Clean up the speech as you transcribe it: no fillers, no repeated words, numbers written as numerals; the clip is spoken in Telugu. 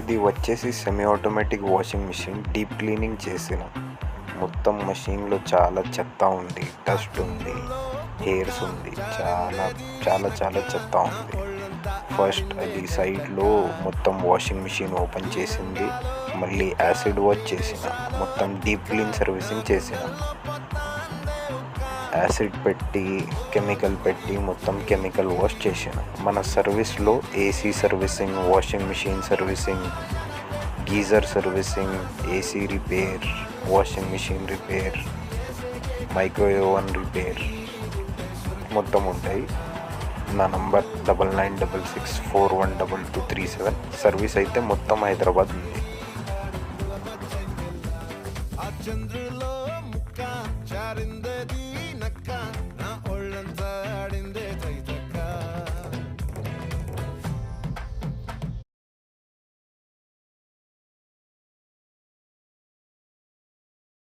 ఇది వచ్చేసి semi automatic washing machine. Deep cleaning చేసిన. మొత్తం మెషిన్లో చాలా చెత్త ఉంది, డస్ట్ ఉంది, హెయిర్స్ ఉంది, చాలా చాలా చాలా చెత్త ఉంది. ఫస్ట్ అది సైడ్లో మొత్తం వాషింగ్ మిషన్ ఓపెన్ చేసింది, మళ్ళీ యాసిడ్ వాష్ చేసిన, మొత్తం డీప్ క్లీన్ సర్వీసింగ్ చేసిన. యాసిడ్ పెట్టి కెమికల్ పెట్టి మొత్తం కెమికల్ వాష్ చేసిన. మన సర్వీస్లో AC servicing, washing machine servicing, geyser servicing, AC repair, washing machine repair, microwave oven repair మొత్తం ఉంటాయి. నా నంబర్ 9966412237. సర్వీస్ అయితే మొత్తం హైదరాబాద్ ఉంది.